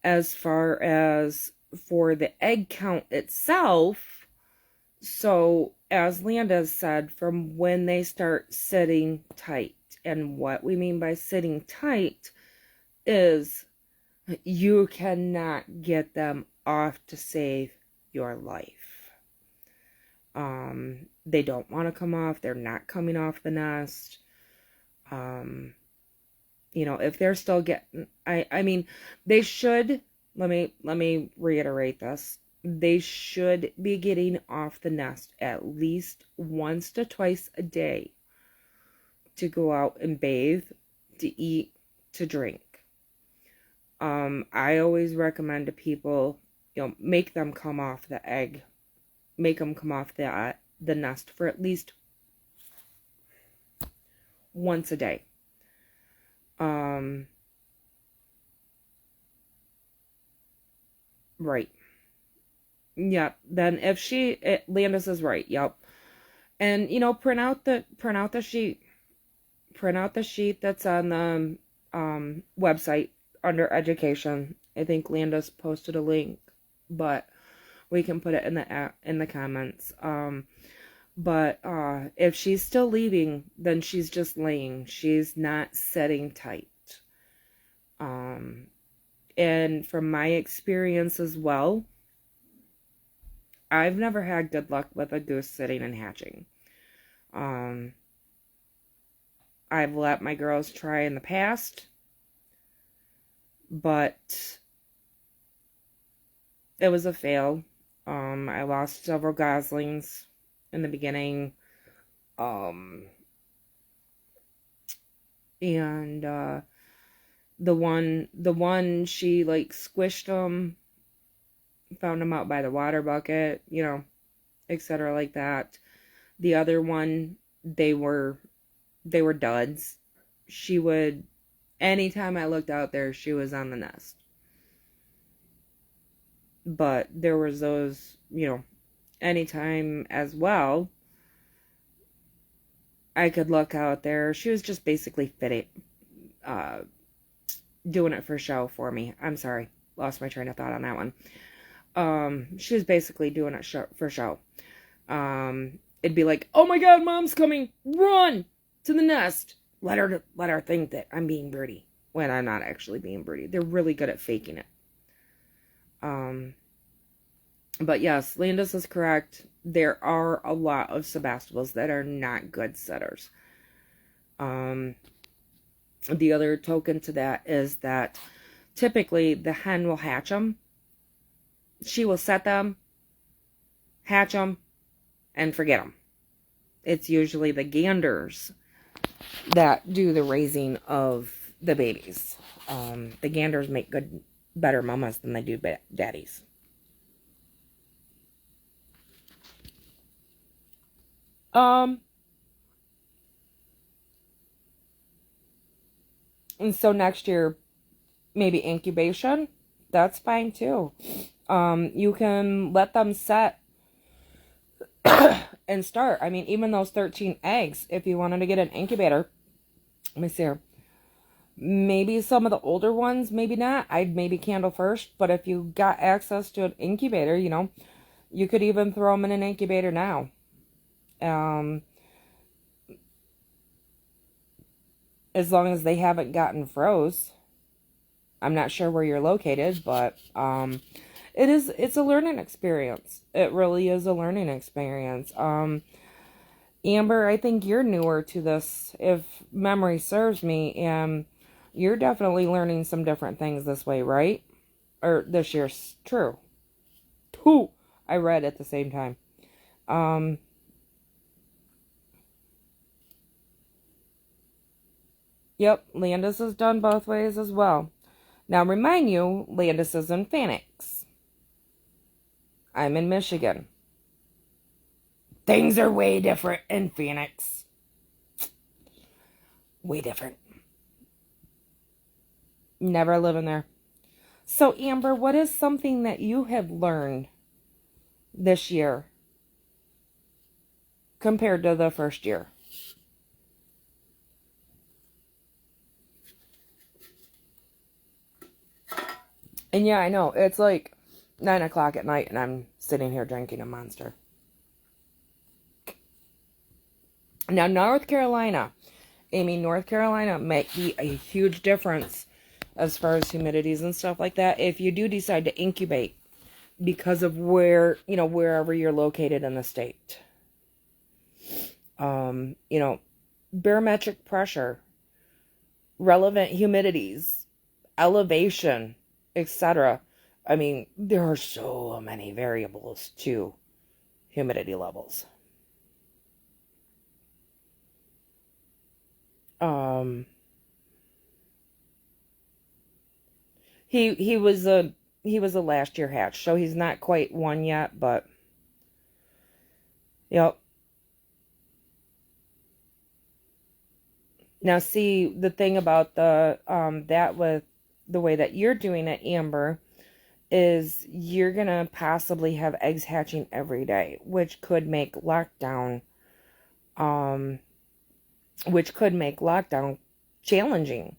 as far as for the egg count itself, so as Landa said, from when they start sitting tight, and what we mean by sitting tight is you cannot get them off to save your life. They don't want to come off. They're not coming off the nest. If they're still getting, I mean, they should, let me reiterate this. They should be getting off the nest at least once to twice a day to go out and bathe, to eat, to drink. I always recommend to people, make them come off the egg, make them come off the nest for at least once a day. Right. Yep. Then if Landis is right. Yep. And print out the sheet. Print out the sheet that's on the website under education. I think Landis posted a link, but we can put it in the comments. But if she's still leaving, then she's just laying. She's not sitting tight. And from my experience as well, I've never had good luck with a goose sitting and hatching. I've let my girls try in the past, but it was a fail. I lost several goslings in the beginning. And the one she like squished them, found them out by the water bucket, etc. like that. The other one, they were duds. She would, anytime I looked out there, she was on the nest. But there was those, anytime as well, I could look out there. She was just basically doing it for show for me. I'm sorry. Lost my train of thought on that one. She was basically doing it for show. It'd be like, oh my god, mom's coming. Run to the nest. Let her think that I'm being broody when I'm not actually being broody. They're really good at faking it. But yes, Landis is correct. There are a lot of Sebastibles that are not good setters. The other token to that is that typically the hen will hatch them. She will set them, hatch them, and forget them. It's usually the ganders that do the raising of the babies. The ganders make better mamas than they do daddies. And so next year, maybe incubation, that's fine too. You can let them set and start. I mean, even those 13 eggs, if you wanted to get an incubator, let me see here. Maybe some of the older ones, maybe not. I'd maybe candle first, but if you got access to an incubator, you know, you could even throw them in an incubator now. As long as they haven't gotten froze. I'm not sure where you're located, but it's a learning experience. It really is a learning experience. Amber, I think you're newer to this, if memory serves me, and you're definitely learning some different things this way, right? Or this year's true. Two, I read at the same time. Yep, Landis is done both ways as well. Now, remind you, Landis is in Phoenix. I'm in Michigan. Things are way different in Phoenix. Way different. Never living there. So, Amber, what is something that you have learned this year compared to the first year? And yeah, I know, it's like 9 o'clock at night and I'm sitting here drinking a Monster. Now, North Carolina. Amy, North Carolina might be a huge difference as far as humidities and stuff like that if you do decide to incubate because of where, you know, wherever you're located in the state. You know, barometric pressure, relevant humidities, elevation, etc. I mean, there are so many variables to humidity levels. He was a last year hatch, so he's not quite one yet, but yep. Now see, the thing about the that with the way that you're doing it, Amber, is you're gonna possibly have eggs hatching every day, which could make lockdown challenging.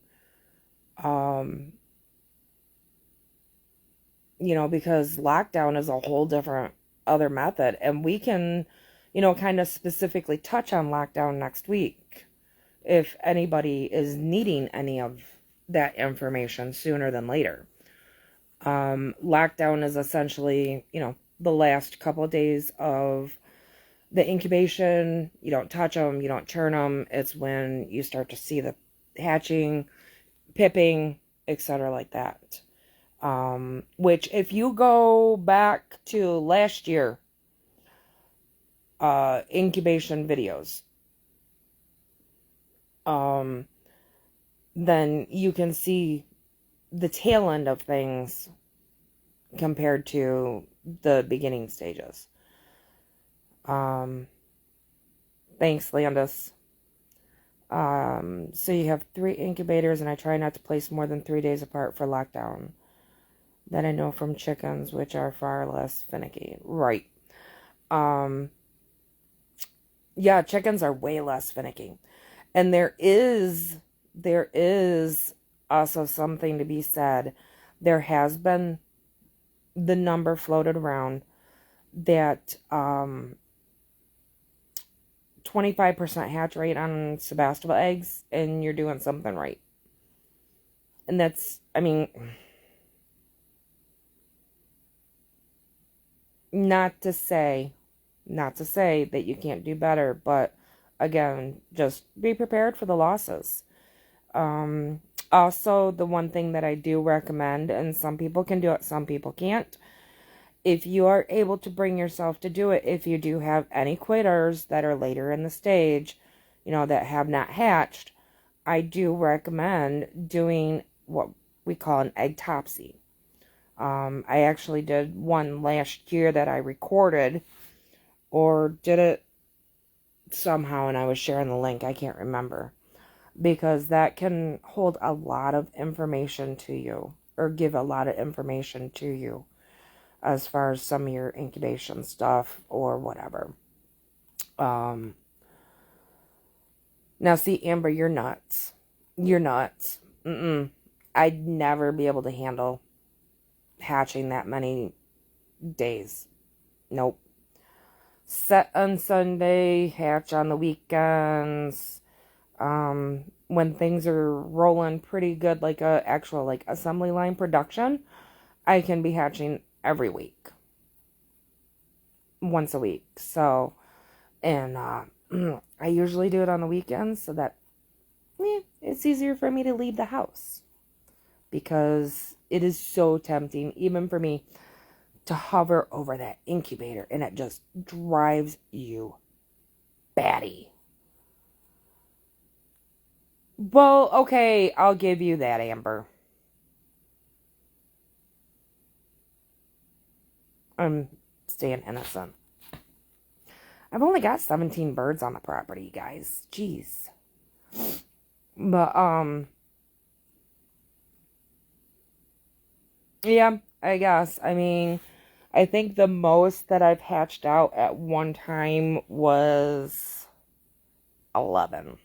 You know, because lockdown is a whole different other method, and we can, you know, kind of specifically touch on lockdown next week if anybody is needing any of that information sooner than later. Lockdown is essentially, you know, the last couple of days of the incubation. You don't touch them, you don't turn them. It's when you start to see the hatching, pipping, etc. like that. Which if you go back to last year, incubation videos, then you can see the tail end of things compared to the beginning stages. Thanks, Landis. So you have 3 incubators, and I try not to place more than 3 days apart for lockdown. That I know from chickens, which are far less finicky. Right. Yeah, chickens are way less finicky. And there is also something to be said. There has been the number floated around that 25% hatch rate on Sebastopol eggs, and you're doing something right. And that's, I mean, not to say that you can't do better, but again, just be prepared for the losses. Also, the one thing that I do recommend, and some people can do it, some people can't, if you are able to bring yourself to do it, if you do have any quitters that are later in the stage, you know, that have not hatched, I do recommend doing what we call an eggtopsy. I actually did one last year that I recorded, or did it somehow, and I was sharing the link, I can't remember. because that can hold a lot of information to you, or give a lot of information to you as far as some of your incubation stuff or whatever. Now see, Amber, you're nuts. You're nuts. I'd never be able to handle hatching that many days. Nope. Set on Sunday, hatch on the weekends. When things are rolling pretty good, like a actual like assembly line production, I can be hatching every week. Once a week. So, and I usually do it on the weekends so that it's easier for me to leave the house, because it is so tempting, even for me, to hover over that incubator, and it just drives you batty. Well, okay, I'll give you that, Amber. I'm staying innocent. I've only got 17 birds on the property, guys. Jeez. But, yeah, I guess. I mean, I think the most that I've hatched out at one time was 11.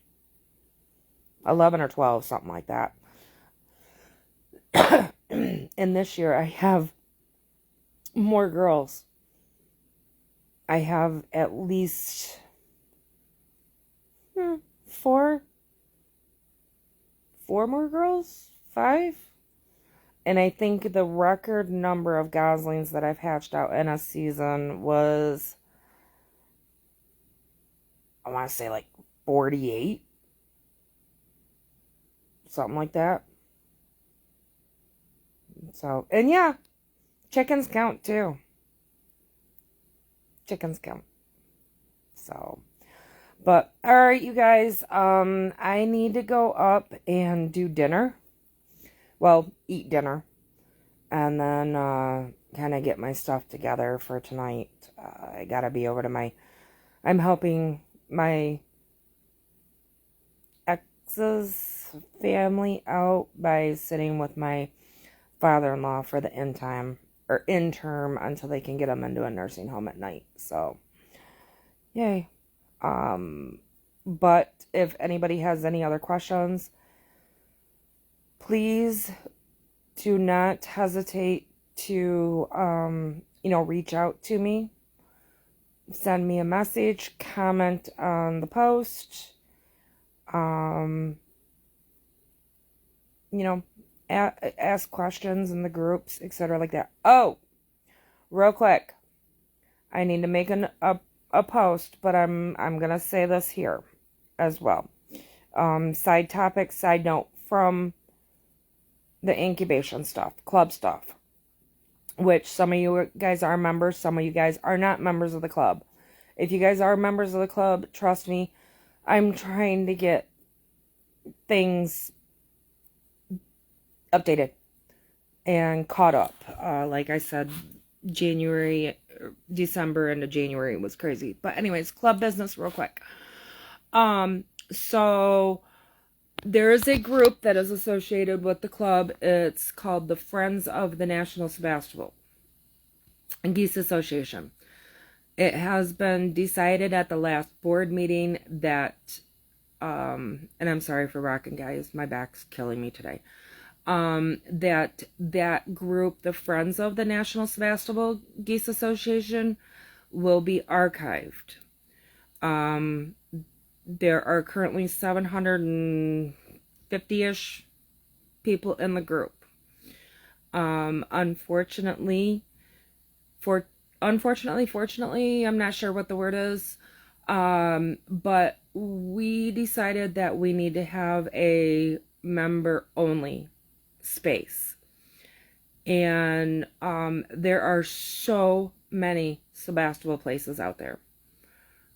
11 or 12, something like that. And this year I have more girls. I have at least 4 more girls? 5? And I think the record number of goslings that I've hatched out in a season was, I want to say like 48. Something like that. So, and yeah, chickens count too. Chickens count. So, but alright, you guys, I need to go up and do dinner. Well, eat dinner. And then, kind of get my stuff together for tonight. I gotta be over to I'm helping my ex's family out by sitting with my father-in-law for the interim until they can get him into a nursing home at night. So, yay. But if anybody has any other questions, please do not hesitate to, reach out to me. Send me a message, comment on the post, ask questions in the groups, etc. like that. Oh, real quick, I need to make a post, but I'm gonna say this here as well. Side topic, side note from the incubation stuff, club stuff, which some of you guys are members, some of you guys are not members of the club. If you guys are members of the club, trust me, I'm trying to get things updated and caught up. Like I said, December into January was crazy. But anyways, club business real quick. So there is a group that is associated with the club. It's called the Friends of the National Sebastopol and Geese Association. It has been decided at the last board meeting that, and I'm sorry for rocking, guys, my back's killing me today. That group, the Friends of the National Sebastopol Geese Association, will be archived. There are currently 750-ish people in the group. Unfortunately, fortunately, I'm not sure what the word is, but we decided that we need to have a member-only space. And there are so many Sebastopol places out there.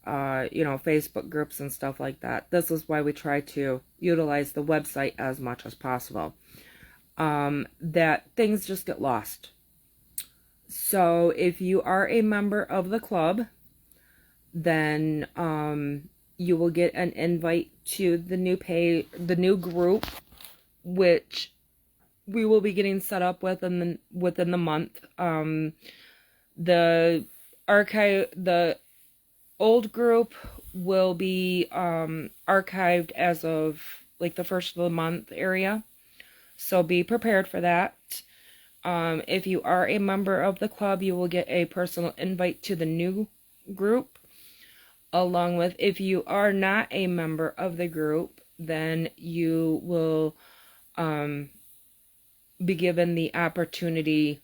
Facebook groups and stuff like that. This is why we try to utilize the website as much as possible. That things just get lost. So if you are a member of the club, then you will get an invite to the new group, which we will be getting set up within the month. The old group will be archived as of like the first of the month area. So be prepared for that. If you are a member of the club, you will get a personal invite to the new group. Along with, if you are not a member of the group, then you will be given the opportunity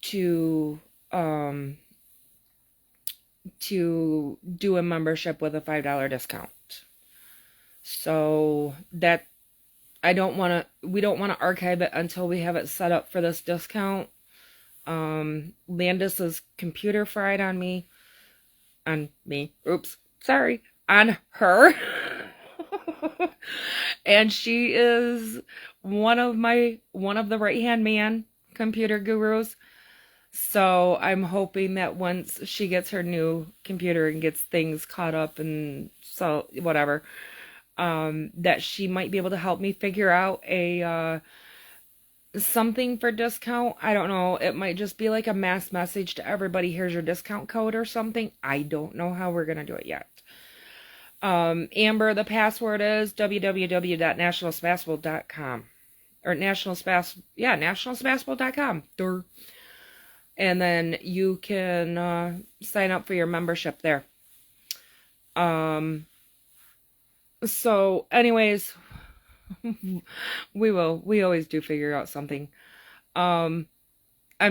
to do a membership with a $5 discount. So that we don't want to archive it until we have it set up for this discount. Landis's computer fried on her. And she is one of the right-hand man computer gurus. So I'm hoping that once she gets her new computer and gets things caught up and so whatever, that she might be able to help me figure out something for discount. I don't know. It might just be like a mass message to everybody. Here's your discount code or something. I don't know how we're going to do it yet. Amber, the password is www.nationalspasspole.com or nationalspasspole.com. And then you can sign up for your membership there. So anyways, we always do figure out something. I'm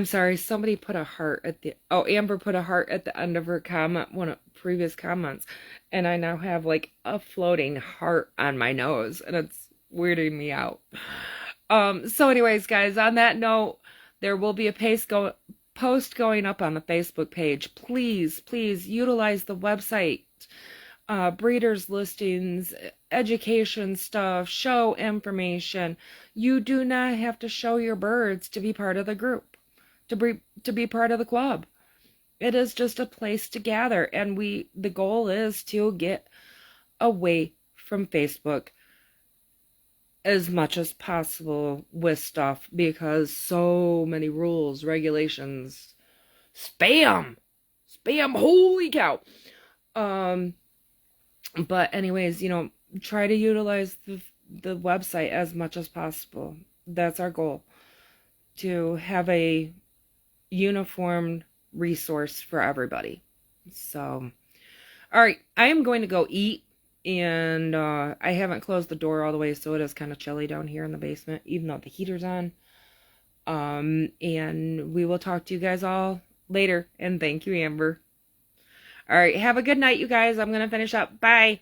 sorry, somebody put a heart Amber put a heart at the end of her comment, one of previous comments, and I now have like a floating heart on my nose, and it's weirding me out. So anyways, guys, on that note, there will be a post going up on the Facebook page. Please utilize the website. Breeders listings, education stuff, show information. You do not have to show your birds to be part of the group, to be part of the club. It is just a place to gather, and the goal is to get away from Facebook as much as possible with stuff, because so many rules, regulations, spam, holy cow. But anyways, try to utilize the website as much as possible. That's our goal, to have a uniform resource for everybody. So, all right, I am going to go eat, and I haven't closed the door all the way, so it is kind of chilly down here in the basement, even though the heater's on. And we will talk to you guys all later, and thank you, Amber. All right, have a good night, you guys. I'm going to finish up. Bye.